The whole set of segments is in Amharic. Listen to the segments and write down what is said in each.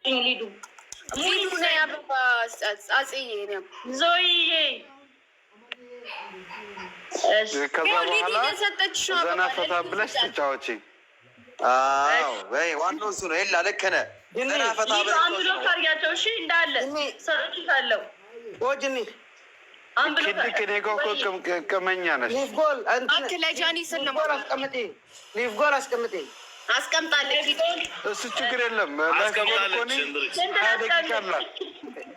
እንግሊዱ ሙሉ ነው ያበባ አጽዬ ነው ዞይዬ ከዛ በኋላ ዘና ፈታ ብለሽ ተጫወቺ። አዎ ወይ ዋናው እሱ ነው። የላ ልክ ነህ። ዘና ፈታ ብለሽ አንብሎ ካርያቸው እሺ እንዳለ ሰጥቻለሁ። ወጅኒ አንብሎ ከዲክ ኔጎ ከመኛ ነሽ አንተ ለጃኒ ሰለም ሊፍ ጎል አስቀምጪ አስቀምጣለች። እሱ ችግር የለም። ለአስቀምጣለች።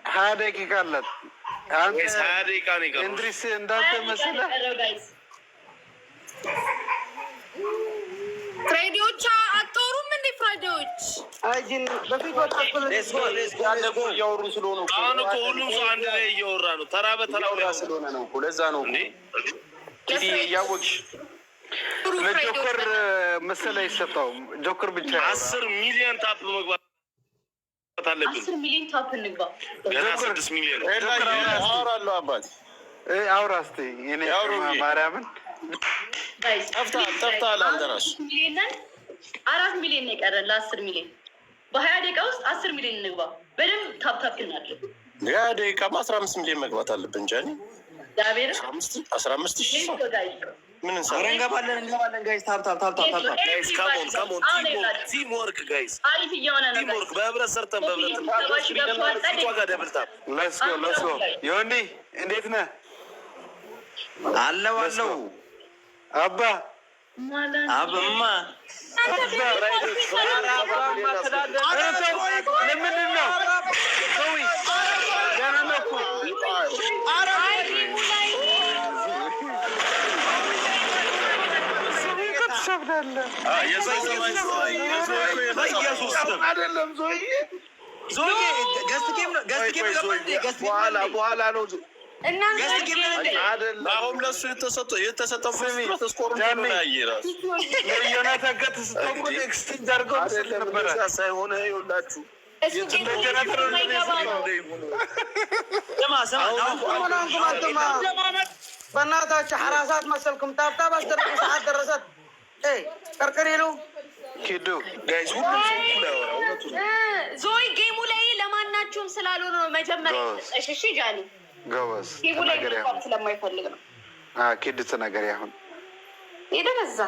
20 ደቂቃ አላት። እንድሪስ እንዳንተ መሰለህ ፍራይዴዎች አትወሩም እንዴ? ፍራይዴዎች አይጂን በፊት ወጣኩ እያወሩ ስለሆነ አሁን እኮ ሁሉም ሰው አንድ ላይ እያወራ ነው። ተራ በተራ ስለሆነ ነው። ለዛ ነው እንግዲህ እያወቅሽ ለጆከር መሰለህ ይሰጠው። ጆከር ብቻ 10 ሚሊዮን ታፕ መግባት አለብን። 10 ሚሊዮን ታፕ እንግባ። ገና 6 ሚሊዮን አወራለሁ። አባት አውራ እስኪ እኔ ማርያምን ጠፍተሃል አንተ እራስህ። 4 ሚሊዮን ነው የቀረን ለ10 ሚሊዮን። በ20 ደቂቃ ውስጥ 10 ሚሊዮን እንግባ። በደንብ ታፕ ታፕ እናድርግ። 20 ደቂቃማ 15 ሚሊዮን መግባት አለብን። ጃኒ 15 ሺህ ምን እንገባለን ጋይስ። ታፕ ጋይስ ካሞን ቲም ወርክ ጋይስ። አሪፍ እየሆነ ነው። ቲም ወርክ በህብረት ሰርተን በህብረት ዋጋ ደብል ታፕ። ሌትስ ጎ ዮኒ እንዴት ነህ? አለው አባ አብማ ለምንድን ነው ሰዊ ገና ነው እኮ በኋላ ነው አሁን ለሱ የተሰጠው ሳይሆን ይኸውላችሁ በእናታችሁ ሐራሳት መሰልኩም። ታብታብ አስደረጉ። ሰዓት ደረሰት። ቀርቅር ይሉ ኪዱ ጋይስ ሁሉም ሰው ዞይ ጌሙ ላይ ለማናችሁም ስላልሆነ ነው መጀመሪያ። እሺ ጃኒ ጎበዝ ጌሙ ላይ ስለማይፈልግ ነው። ኪዱ ተናገሪ። አሁን ይደረዛ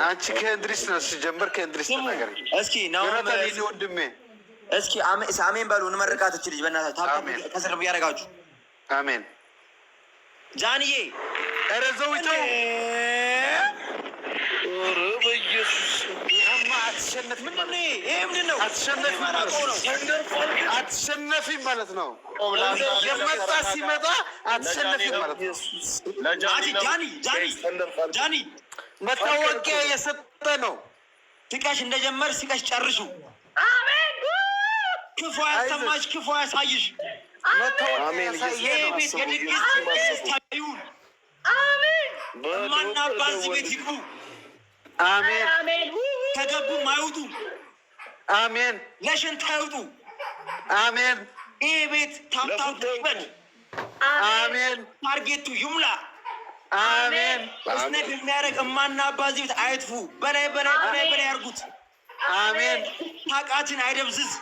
አንቺ ከእንድሪስ ነው ሲጀምር። ከእንድሪስ ተናገሪ እስኪ ነው ወንድሜ። እስኪ አሜን በሉ። እንመርቃት እቺ ልጅ በእናታችሁ ታብታብ ከስር ያደርጋችሁ። አሜን ጃንዬ ኧረ ዘውይቶ በኢየሱስ አትሸነፊ ማለት ነው። የመጣ ሲመጣ አትሸነፊ ማለት ነው። ጃኒ መታወቂያ የሰጠ ነው። ስቀሽ እንደጀመር ስቀሽ ጨርሹ። አሜን። ክፉ ያሰማሽ ክፉ ያሳይሽ። ማና ባዚ ቤት ይግቡ። አሜን። ከገቡ ማይወጡ አሜን። ለሽንት አይወጡ። አሜን። ይህ ቤት ታምታቱ ይበል። አሜን። ታርጌቱ ይሙላ። አሜን። እስነፍ የሚያደርግ እማና ባዚ ቤት አይጥፉ። በላይ ያርጉት። አሜን። ታቃትን አይደብዝዝ።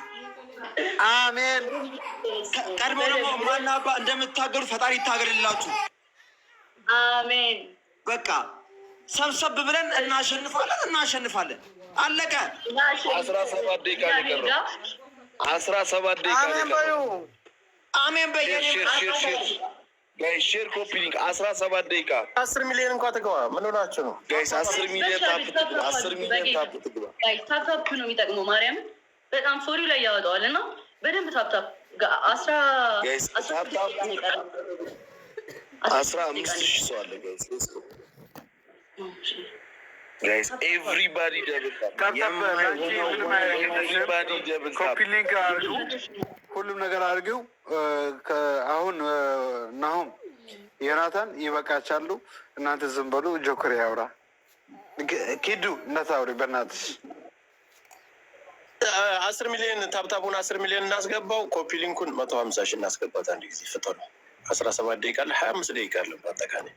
አሜን። ቀድሞ ደግሞ እማና አባ እንደምታገሉ ፈጣሪ ይታገልላችሁ። አሜን። በቃ ሰብሰብ ብለን እናሸንፋለን። አለቀ። 17 ደቂቃ ነው። 17 ደቂቃ ነው። አሜን በየኔ ሼር ኮፒ ሊንክ 17 ደቂቃ 10 ሚሊዮን እንኳን ተገባ። ምን ሆናችሁ ነው ጋይስ? 10 ሚሊዮን ታፕ ትግባ። 10 ሚሊዮን ታፕ ትግባ። ጋይስ ታፕ ነው የሚጠቅመው። ማርያም በጣም ሶሪ ላይ ያወጣዋል እና በደንብ ታፕ 15,000 ሰው አለ ጋይስ። ኤቭሪባዲ ደብል ኮፒ ሊንክ አድርጉ። ሁሉም ነገር አድርገው። አሁን ናሁም ዮናታን ይበቃቻሉ። እናንተ ዝም በሉ። ጆከር ያውራ። ኪዱ እናታውሪ በእናትሽ 10 ሚሊዮን ታብታቡን 10 ሚሊዮን እናስገባው። ኮፒ ሊንኩን 150 ሺህ እናስገባት። አንድ ጊዜ ፍጠሩ። 17 ደቂቃ አለ። 25 ደቂቃ አለ። በአጠቃላይ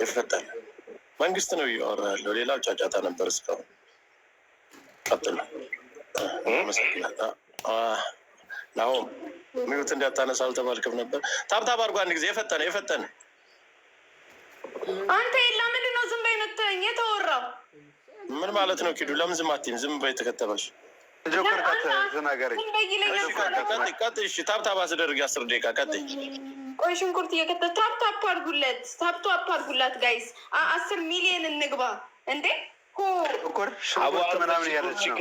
ይፈጠራል። መንግስት ነው እያወራ ያለው። ሌላው ጫጫታ ነበር እስካሁን። ቀጥሉ። ናሆም ሚዩት እንዳታነሳ አልተባልክም ነበር። ታብታብ አድርጎ አንድ ጊዜ የፈጠነ አንተ የላ ምንድን ነው ዝም በይ የምትለኝ? የተወራው ምን ማለት ነው? ኪዱ ለምን ዝም አትይም? ዝም በይ ተከተባሽ ጆከር ተናገሪ። ቀጥይ። እሺ ታብታብ አስደርግ 10 ደቂቃ ቀጥይ። ቆይ ሽንኩርት እየከተተ ታፕታፕ አድርጉላት ጋይስ። 10 ሚሊዮን እንግባ እንዴ! ጆከር ሽንኩርት ምናምን ያለች ነው።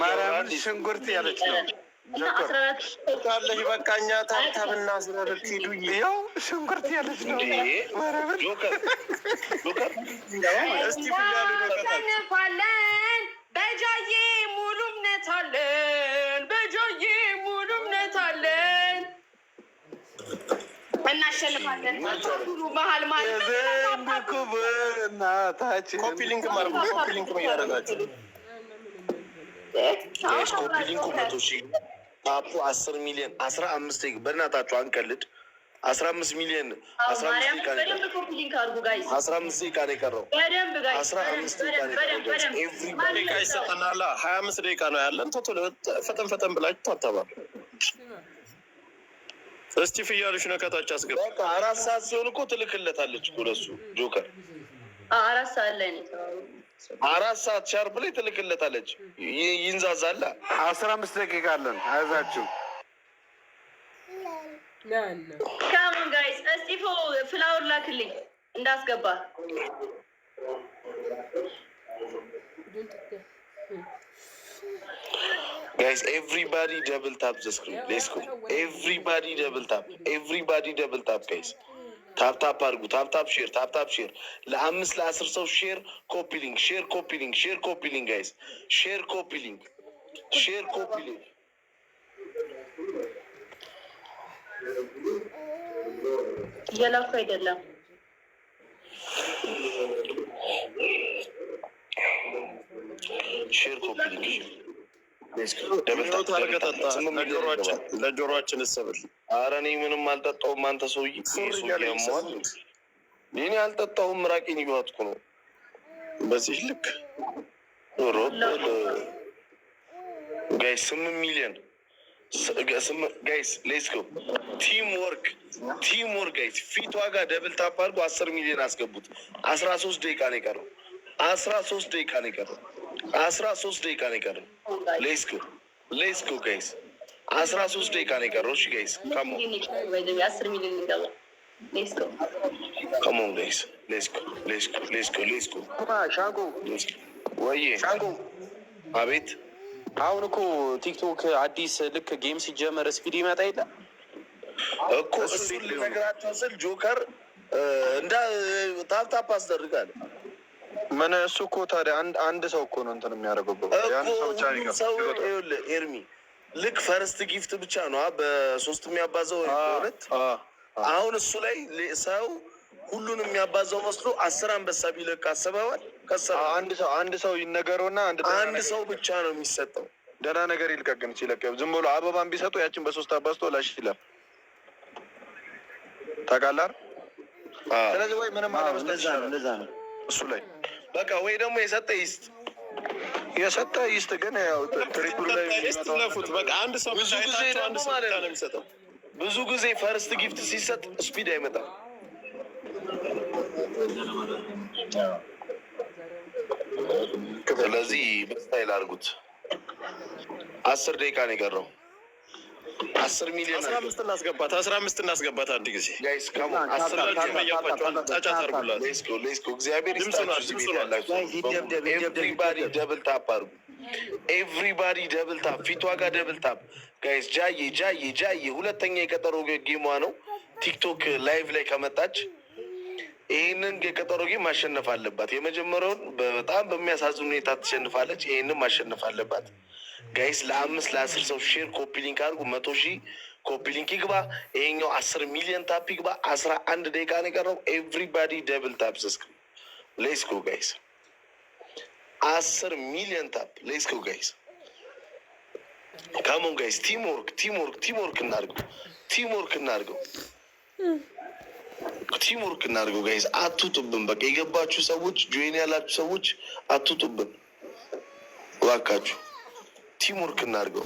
ማርያም ሽንኩርት ያለች ነው። ካለሽ በቃኛ ታብታብ እና አስደርግ። ኪዱ ያው ሽንኩርት ያለች ነው። እስቲ ፍያሉ ተነፋለን። በጃዬ ሙሉ እምነት አለን። እናሸንፋለን። መሀል ኮፒ ሊንክ እያደረጋችሁ ኮፒ ሊንኩ 100 ሺህ ታፑ 10 ሚሊዮን 15 በእናታችሁ አንቀልድ። 15 ሚሊዮን 15 ደቂቃ ነው የቀረው። 15 ደቂቃ ይሰጠናል። 25 ደቂቃ ነው ያለን። ቶሎ ፈጠን ብላችሁ ታተባሉ። እስቲ ፍያሉሽ ነው ከታች አስገባ። በቃ 4 ሰዓት ሲሆን እኮ ትልክለታለች እኮ ለሱ ጆከር 4 ሰዓት ላይ ነው 4 ሰዓት ሻርፕ ላይ ትልክለታለች። ይንዛዛላ 15 ደቂቃ አለን። አይዛችሁ ካሞን ጋይስ። እስጢፎ ፍላወር ላክልኝ እንዳስገባ። Guys, everybody double tap the screen. Let's go. Everybody double tap. Guys. ታፕ አድርጉ። ታፕ ሼር ለ5 ለ10 ሰው ሼር ኮፒ ሊንክ ጋይስ ሼር ኮፒ ሊንክ እየላኩ አይደለም። ሼር ኮፒ ሊንክ ለጆሮአችን እሰብል። ኧረ እኔ ምንም አልጠጣሁም። አንተ ሰውዬ እኔ አልጠጣሁም። ምራቄን እየዋጥኩ ነው። በዚህ ልክ ጋይስ 8 ሚሊዮን ጋይስ ሌትስ ጎ ቲም ወርክ ጋይስ። ፊት ዋጋ ደብል ታፕ አድርጎ 10 ሚሊዮን አስገቡት። 13 ደቂቃ ነው የቀረው። 13 ደቂቃ ነው የቀረው። ሌትስ ጎ ጋይስ 13 ደቂቃ ነው የቀረው። እሺ ጋይስ ካም ኦን ጋይስ ሌትስ ጎ ሻንቆ ወይ ሻንቆ አቤት። አሁን እኮ ቲክቶክ አዲስ ልክ ጌም ሲጀመር ስፒድ ይመጣ የለ እኮ እሱን ልነግራቸው ስል ጆከር እንዳ ታፕታፕ አስደርጋለ። ምን እሱ እኮ ታዲያ አንድ ሰው እኮ ነው እንትን የሚያደርገው። ሰው ይኸውልህ ኤርሚ ልክ ፈርስት ጊፍት ብቻ ነው በ3 የሚያባዛው 2። አሁን እሱ ላይ ሰው ሁሉን የሚያባዛው መስሎ 10 አንበሳ ቢለቅ አስበዋል። አንድ ሰው ይነገረውና አንድ ሰው ብቻ ነው የሚሰጠው። ደህና ነገር ይልቀቅን ሲለቀ ዝም ብሎ አበባን ቢሰጡ ያችን በ3 አባዝቶ ላሽ ይላል። ታውቃለህ። ስለዚህ ወይ ምንም አለመስጠት ነው እሱ ላይ በቃ ወይ ደግሞ የሰጠ ይስጥ ግን ያው ትሪፕሉ ላይ ለፉት በቃ አንድ ሰው ብዙ ጊዜ ደግሞ ማለት ነው የሚሰጠው። ብዙ ጊዜ ፈርስት ጊፍት ሲሰጥ ስፒድ አይመጣም። ስለዚህ በስታይል አድርጉት። 10 ደቂቃ ነው የቀረው። 10 ሚሊዮን 15 እናስገባት አንድ ጊዜ ጋይስ ካም ኦን 10 ሚሊዮን ጫጫ ታርጉላት። ሌትስ ጎ እግዚአብሔር ይስጣችሁ። ኤቭሪባዲ ደብል ታፕ አድርጉ። ኤቭሪባዲ ደብል ታፕ ፊቷ ጋር ደብል ታፕ ጋይስ። ጃዬ ሁለተኛ የቀጠሮ ጌሟ ነው። ቲክቶክ ላይቭ ላይ ከመጣች ይህንን የቀጠሮ ጌም ማሸነፍ አለባት። የመጀመሪያውን በጣም በሚያሳዝን ሁኔታ ትሸንፋለች። ይህንን ማሸነፍ አለባት ጋይስ። ለ5 ለ10 ሰው ሼር ኮፒ ሊንክ አድርጉ። 100 ሺህ ኮፒ ሊንክ ይግባ። ይሄኛው 10 ሚሊዮን ታፕ ይግባ። 11 ደቂቃ ነው የቀረው። ኤቭሪባዲ ደብል ታፕ ስክሪን። ሌትስ ጎ ጋይስ 10 ሚሊዮን ታፕ። ሌትስ ጎ ጋይስ ካም ኦን ጋይስ። ቲም ወርክ እናድርገው ጋይስ። አትውጡብን። በቃ የገባችሁ ሰዎች ጆይን ያላችሁ ሰዎች አትውጡብን እባካችሁ። ቲም ወርክ እናድርገው።